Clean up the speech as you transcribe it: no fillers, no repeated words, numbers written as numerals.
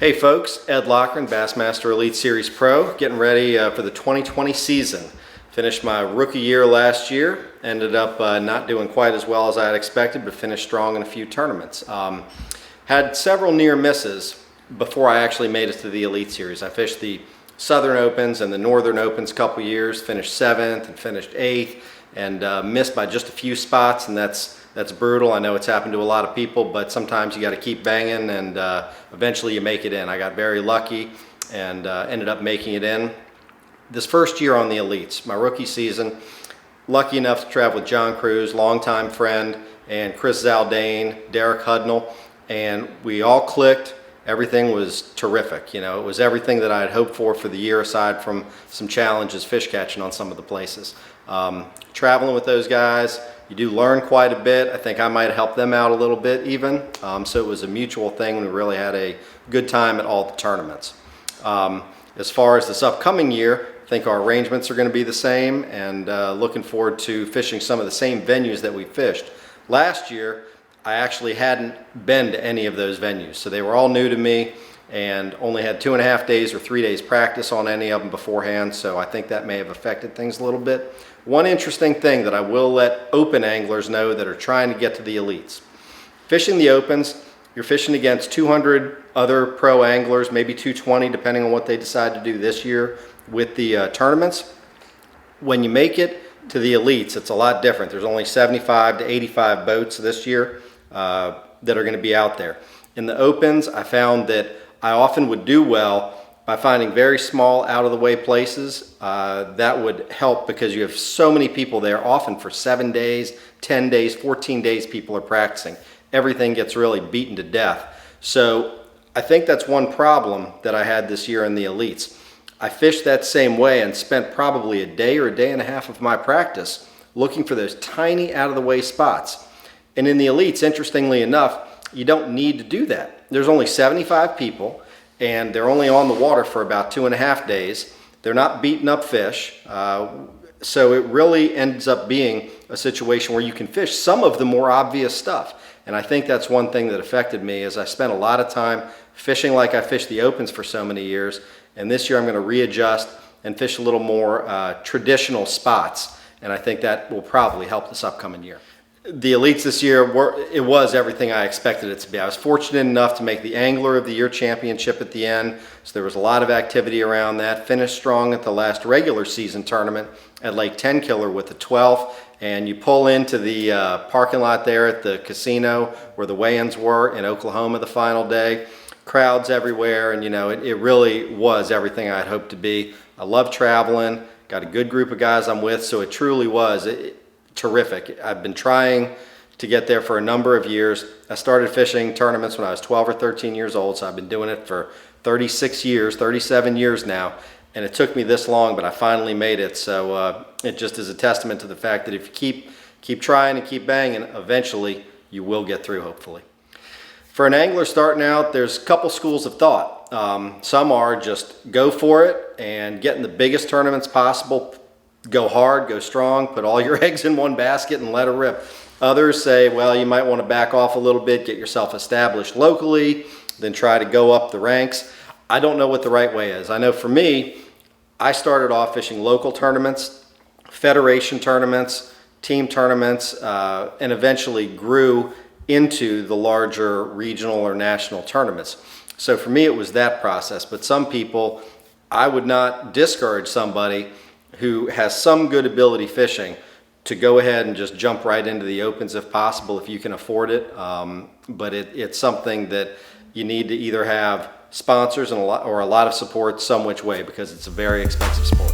Hey folks, Ed Loughran, Bassmaster Elite Series Pro, getting ready for the 2020 season. Finished my rookie year last year, ended up not doing quite as well as I had expected, but finished strong in a few tournaments. Had several near misses before I actually made it to the Elite Series. I fished the Southern Opens and the Northern Opens a couple years, finished 7th and finished 8th, and missed by just a few spots, and that's brutal. I know it's happened to a lot of people, but sometimes you got to keep banging, and eventually you make it in. I got very lucky and ended up making it in. This first year on the Elites, my rookie season, lucky enough to travel with John Cruz, longtime friend, and Chris Zaldane, Derek Hudnall, and we all clicked. Everything was terrific. You know, it was everything that I had hoped for the year, aside from some challenges fish catching on some of the places. Traveling with those guys, you do learn quite a bit. I think I might help them out a little bit even. So it was a mutual thing. We really had a good time at all the tournaments. As far as this upcoming year, I think our arrangements are going to be the same, and looking forward to fishing some of the same venues that we fished. Last year, I actually hadn't been to any of those venues, so they were all new to me, and only had 2.5 days or 3 days practice on any of them beforehand, so I think that may have affected things a little bit. One interesting thing that I will let open anglers know that are trying to get to the Elites. Fishing the Opens, you're fishing against 200 other pro anglers, maybe 220 depending on what they decide to do this year with the tournaments. When you make it to the Elites, it's a lot different. There's only 75 to 85 boats this year that are going to be out there. In the Opens, I found that I often would do well by finding very small, out-of-the-way places. That would help because you have so many people there, often for 7 days, 10 days, 14 days people are practicing. Everything gets really beaten to death. So I think that's one problem that I had this year in the Elites. I fished that same way and spent probably a day or a day and a half of my practice looking for those tiny out-of-the-way spots. And in the Elites, interestingly enough, you don't need to do that. There's only 75 people, and they're only on the water for about 2.5 days. They're not beating up fish, so it really ends up being a situation where you can fish some of the more obvious stuff. And I think that's one thing that affected me, is I spent a lot of time fishing like I fished the Opens for so many years, and this year I'm going to readjust and fish a little more traditional spots, and I think that will probably help this upcoming year. The Elites this year, it was everything I expected it to be. I was fortunate enough to make the Angler of the Year championship at the end, so there was a lot of activity around that. Finished strong at the last regular season tournament at Lake Tenkiller with the 12th, and you pull into the parking lot there at the casino where the weigh-ins were in Oklahoma the final day. Crowds everywhere, and you know, it really was everything I had hoped to be. I love traveling, got a good group of guys I'm with, so it truly was terrific. I've been trying to get there for a number of years. I started fishing tournaments when I was 12 or 13 years old, so I've been doing it for 36 years, 37 years now, and it took me this long, but I finally made it. So it just is a testament to the fact that if you keep trying and keep banging, eventually you will get through, hopefully. For an angler starting out, there's a couple schools of thought. Some are just go for it and get in the biggest tournaments possible. Go hard, go strong, put all your eggs in one basket and let it rip. Others say, well, you might want to back off a little bit, get yourself established locally, then try to go up the ranks. I don't know what the right way is. I know for me, I started off fishing local tournaments, federation tournaments, team tournaments, and eventually grew into the larger regional or national tournaments. So for me, it was that process. But some people, I would not discourage somebody who has some good ability fishing to go ahead and just jump right into the Opens if possible, if you can afford it. But it's something that you need to either have sponsors and or a lot of support some which way, because it's a very expensive sport.